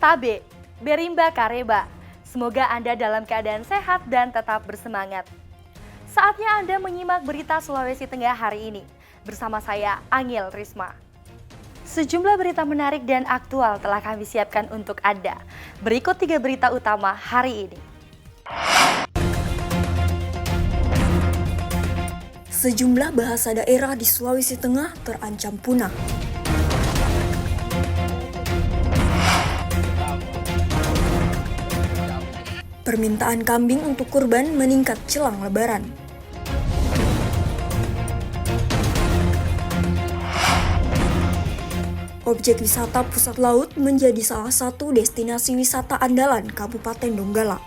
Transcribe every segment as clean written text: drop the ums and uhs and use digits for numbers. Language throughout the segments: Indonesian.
Tabe, Berimba Kareba. Semoga Anda dalam keadaan sehat dan tetap bersemangat. Saatnya Anda menyimak berita Sulawesi Tengah hari ini. Bersama saya, Angel Risma. Sejumlah berita menarik dan aktual telah kami siapkan untuk Anda. Berikut 3 berita utama hari ini. Sejumlah bahasa daerah di Sulawesi Tengah terancam punah. Permintaan kambing untuk kurban meningkat jelang Lebaran. Objek wisata pusat laut menjadi salah satu destinasi wisata andalan Kabupaten Donggala.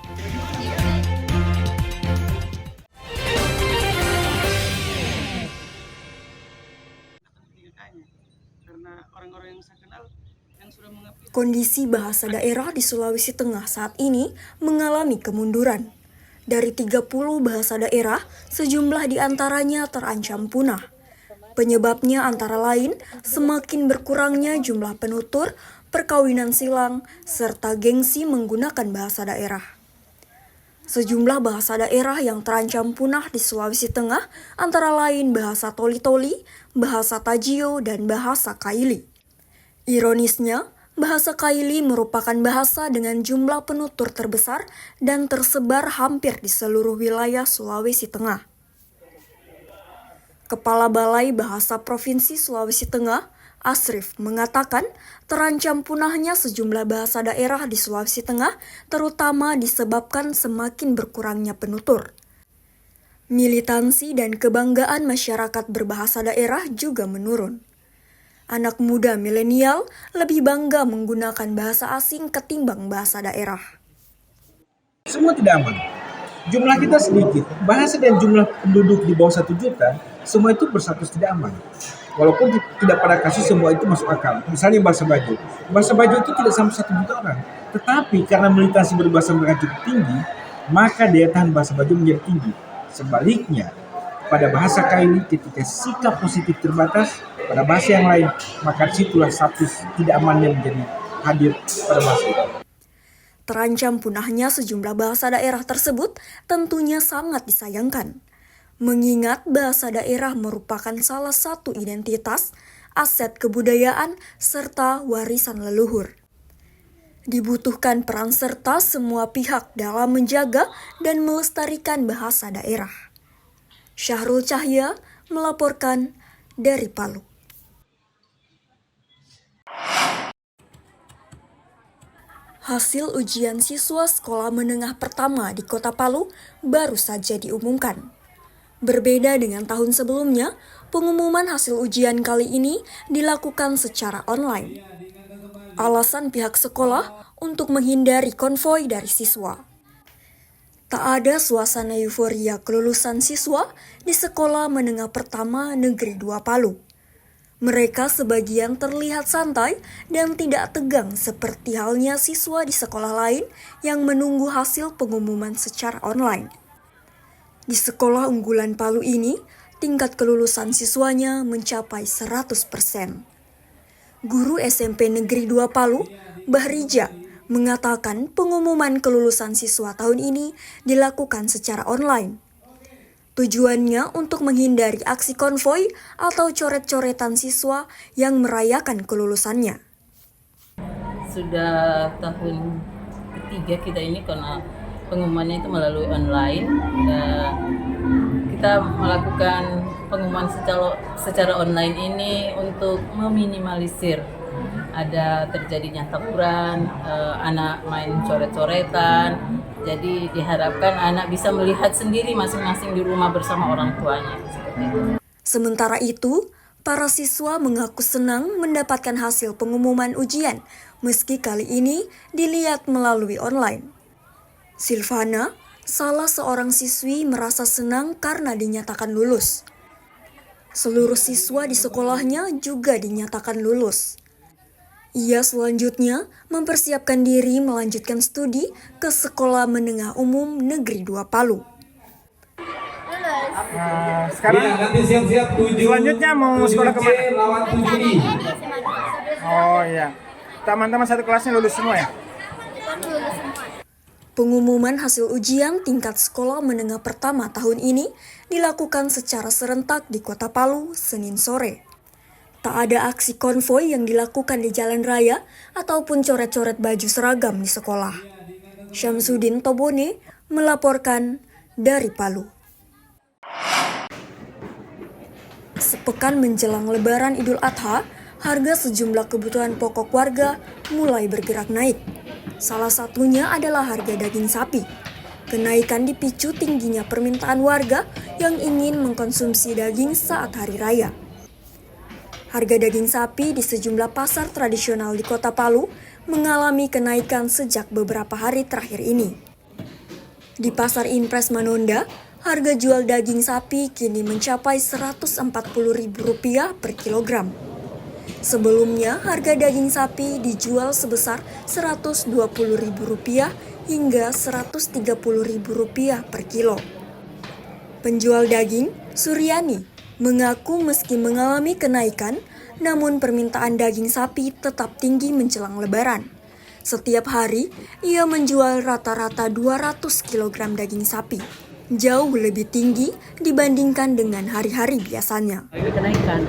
Kondisi bahasa daerah di Sulawesi Tengah saat ini mengalami kemunduran. Dari 30 bahasa daerah, sejumlah di antaranya terancam punah. Penyebabnya antara lain semakin berkurangnya jumlah penutur, perkawinan silang, serta gengsi menggunakan bahasa daerah. Sejumlah bahasa daerah yang terancam punah di Sulawesi Tengah antara lain bahasa Toli-Toli, bahasa Tajio, dan bahasa Kaili. Ironisnya, bahasa Kaili merupakan bahasa dengan jumlah penutur terbesar dan tersebar hampir di seluruh wilayah Sulawesi Tengah. Kepala Balai Bahasa Provinsi Sulawesi Tengah, Asrif, mengatakan terancam punahnya sejumlah bahasa daerah di Sulawesi Tengah terutama disebabkan semakin berkurangnya penutur. Militansi dan kebanggaan masyarakat berbahasa daerah juga menurun. Anak muda milenial lebih bangga menggunakan bahasa asing ketimbang bahasa daerah. Semua tidak aman. Jumlah kita sedikit, bahasa dan jumlah penduduk di bawah 1 juta, semua itu berstatus tidak aman. Walaupun tidak pada kasus semua itu masuk akal. Misalnya bahasa Bajo. Bahasa Bajo itu tidak sampai 1 juta orang. Tetapi karena militansi berbahasa mereka cukup tinggi, maka daya tahan bahasa Bajo menjadi tinggi. Sebaliknya, pada bahasa Kaili ketika sikap positif terbatas, pada bahasa yang lain, maka situlah status tidak amannya menjadi hadir pada bahasa itu. Terancam punahnya sejumlah bahasa daerah tersebut tentunya sangat disayangkan. Mengingat bahasa daerah merupakan salah satu identitas, aset kebudayaan, serta warisan leluhur. Dibutuhkan peran serta semua pihak dalam menjaga dan melestarikan bahasa daerah. Syahrul Cahya melaporkan dari Palu. Hasil ujian siswa sekolah menengah pertama di Kota Palu baru saja diumumkan. Berbeda dengan tahun sebelumnya, pengumuman hasil ujian kali ini dilakukan secara online. Alasan pihak sekolah untuk menghindari konvoi dari siswa. Tak ada suasana euforia kelulusan siswa di sekolah menengah pertama Negeri 2 Palu. Mereka sebagian terlihat santai dan tidak tegang seperti halnya siswa di sekolah lain yang menunggu hasil pengumuman secara online. Di sekolah unggulan Palu ini, tingkat kelulusan siswanya mencapai 100%. Guru SMP Negeri 2 Palu, Bahrija, mengatakan pengumuman kelulusan siswa tahun ini dilakukan secara online. Tujuannya untuk menghindari aksi konvoi atau coret-coretan siswa yang merayakan kelulusannya. Sudah tahun ketiga kita ini karena pengumumannya itu melalui online. Kita melakukan pengumuman secara online ini untuk meminimalisir ada terjadinya tawuran, anak main coret-coretan. Jadi diharapkan anak bisa melihat sendiri masing-masing di rumah bersama orang tuanya. Sementara itu, para siswa mengaku senang mendapatkan hasil pengumuman ujian meski kali ini dilihat melalui online. Silvana, salah seorang siswi, merasa senang karena dinyatakan lulus. Seluruh siswa di sekolahnya juga dinyatakan lulus. Ia selanjutnya mempersiapkan diri melanjutkan studi ke Sekolah Menengah Umum Negeri 2 Palu. Sekarang nanti siap-siap selanjutnya mau sekolah kemana? Lawan 7 Oh iya, teman-teman satu kelasnya lulus semua ya? Pengumuman hasil ujian tingkat sekolah menengah pertama tahun ini dilakukan secara serentak di Kota Palu, Senin sore. Tak ada aksi konvoi yang dilakukan di jalan raya ataupun coret-coret baju seragam di sekolah. Syamsuddin Tobone melaporkan dari Palu. Sepekan menjelang Lebaran Idul Adha, harga sejumlah kebutuhan pokok warga mulai bergerak naik. Salah satunya adalah harga daging sapi. Kenaikan dipicu tingginya permintaan warga yang ingin mengkonsumsi daging saat hari raya. Harga daging sapi di sejumlah pasar tradisional di Kota Palu mengalami kenaikan sejak beberapa hari terakhir ini. Di Pasar Impres Manonda, harga jual daging sapi kini mencapai Rp140.000 per kilogram. Sebelumnya, harga daging sapi dijual sebesar Rp120.000 hingga Rp130.000 per kilo. Penjual daging, Suryani, mengaku meski mengalami kenaikan, namun permintaan daging sapi tetap tinggi menjelang Lebaran. Setiap hari, ia menjual rata-rata 200 kg daging sapi, jauh lebih tinggi dibandingkan dengan hari-hari biasanya. Kenaikan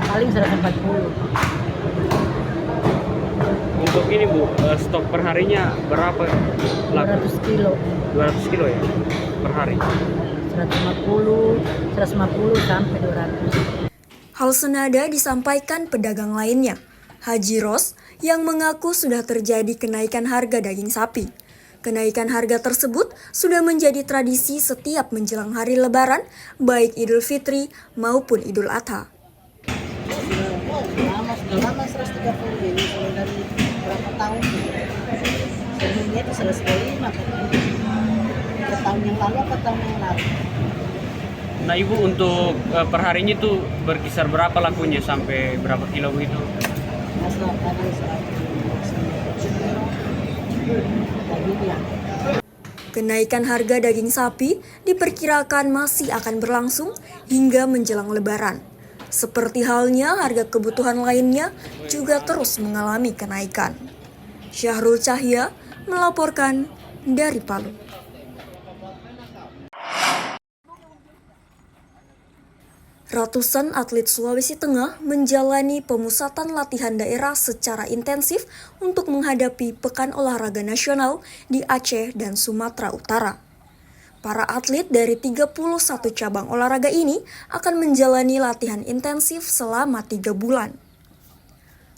paling 140. Untuk ini Bu, stok per harinya berapa? 200 kilo. 200 kilo ya per hari. 150 sampai 200. Hal senada disampaikan pedagang lainnya, Haji Ros, yang mengaku sudah terjadi kenaikan harga daging sapi. Kenaikan harga tersebut sudah menjadi tradisi setiap menjelang hari Lebaran, baik Idul Fitri maupun Idul Adha. Lama 130 ini kalau dari berapa tahun? Sebelumnya itu 125 kan? Tahun yang lalu atau tahun yang lalu? Nah Ibu, untuk per harinya itu berkisar berapa lakunya sampai berapa kilo begitu? Masalah kadang 100. Kenaikan harga daging sapi diperkirakan masih akan berlangsung hingga menjelang Lebaran. Seperti halnya harga kebutuhan lainnya juga terus mengalami kenaikan. Syahrul Cahya melaporkan dari Palu. Ratusan atlet Sulawesi Tengah menjalani pemusatan latihan daerah secara intensif untuk menghadapi Pekan Olahraga Nasional di Aceh dan Sumatera Utara. Para atlet dari 31 cabang olahraga ini akan menjalani latihan intensif selama 3 bulan.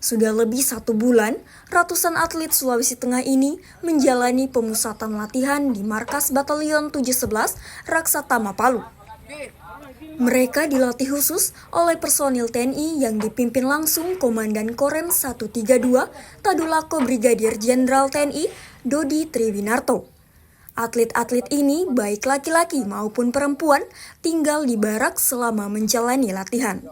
Sudah lebih 1 bulan, ratusan atlet Sulawesi Tengah ini menjalani pemusatan latihan di Markas Batalion 711 Raksatama Palu. Mereka dilatih khusus oleh personil TNI yang dipimpin langsung Komandan Korem 132 Tadulako Brigadir Jenderal TNI Dodi Triwinarto. Atlet-atlet ini, baik laki-laki maupun perempuan, tinggal di barak selama menjalani latihan.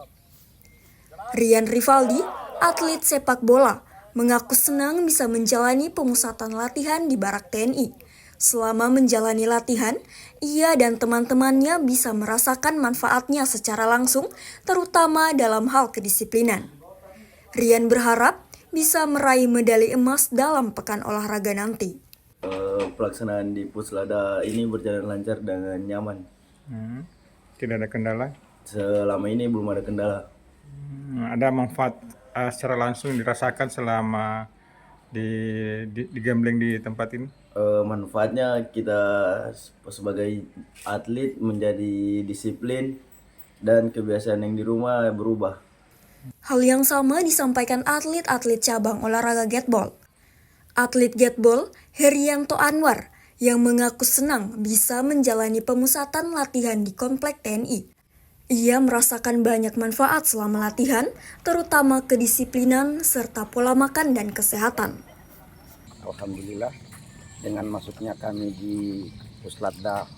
Rian Rivaldi, atlet sepak bola, mengaku senang bisa menjalani pemusatan latihan di barak TNI. Selama menjalani latihan, ia dan teman-temannya bisa merasakan manfaatnya secara langsung, terutama dalam hal kedisiplinan. Rian berharap bisa meraih medali emas dalam Pekan Olahraga nanti. Pelaksanaan di Puslada ini berjalan lancar dan nyaman. Tidak ada kendala? Selama ini belum ada kendala. Ada manfaat secara langsung dirasakan selama di gambling di tempat ini? Manfaatnya kita sebagai atlet menjadi disiplin dan kebiasaan yang di rumah berubah. Hal yang sama disampaikan atlet-atlet cabang olahraga gateball. Atlet gateball Herianto Anwar yang mengaku senang bisa menjalani pemusatan latihan di komplek TNI. Ia merasakan banyak manfaat selama latihan, terutama kedisiplinan serta pola makan dan kesehatan. Alhamdulillah, dengan masuknya kami di Puslatda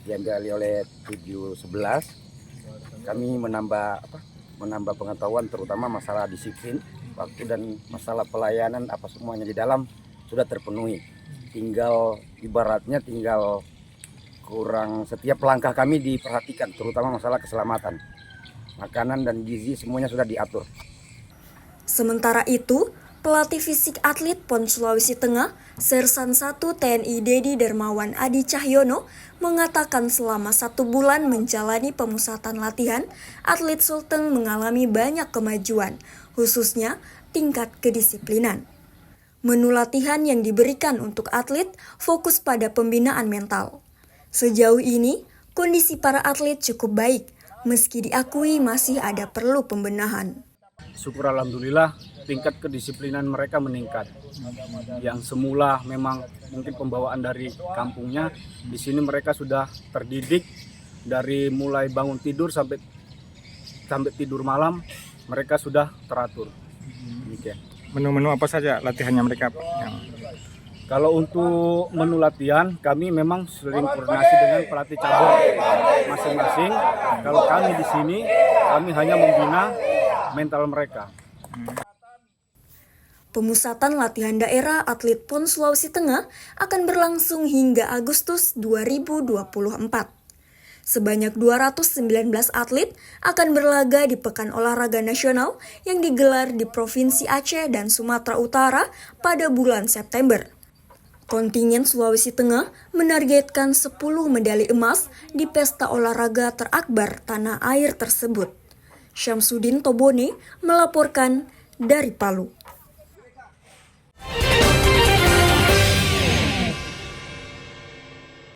yang dialih oleh 711, kami menambah pengetahuan terutama masalah disiplin waktu dan masalah pelayanan, apa semuanya di dalam sudah terpenuhi. Ibaratnya tinggal kurang, setiap langkah kami diperhatikan, terutama masalah keselamatan. Makanan dan gizi semuanya sudah diatur. Sementara itu, pelatih fisik atlet PON Sulawesi Tengah, Sersan 1 TNI Dedi Dermawan Adi Cahyono mengatakan selama 1 bulan menjalani pemusatan latihan, atlet Sulteng mengalami banyak kemajuan, khususnya tingkat kedisiplinan. Menu latihan yang diberikan untuk atlet fokus pada pembinaan mental. Sejauh ini, kondisi para atlet cukup baik, meski diakui masih ada perlu pembenahan. Syukur alhamdulillah tingkat kedisiplinan mereka meningkat. Yang semula memang mungkin pembawaan dari kampungnya, di sini mereka sudah terdidik dari mulai bangun tidur sampai tidur malam, mereka sudah teratur. Demikian. Menu-menu apa saja latihannya mereka? Kalau untuk menu latihan, kami memang sering koordinasi dengan pelatih cabur masing-masing. Kalau kami di sini, kami hanya membina mental mereka. Pemusatan latihan daerah atlet PON Sulawesi Tengah akan berlangsung hingga Agustus 2024. Sebanyak 219 atlet akan berlaga di Pekan Olahraga Nasional yang digelar di Provinsi Aceh dan Sumatera Utara pada bulan September. Kontingen Sulawesi Tengah menargetkan 10 medali emas di pesta olahraga terakbar tanah air tersebut. Syamsuddin Tobone melaporkan dari Palu.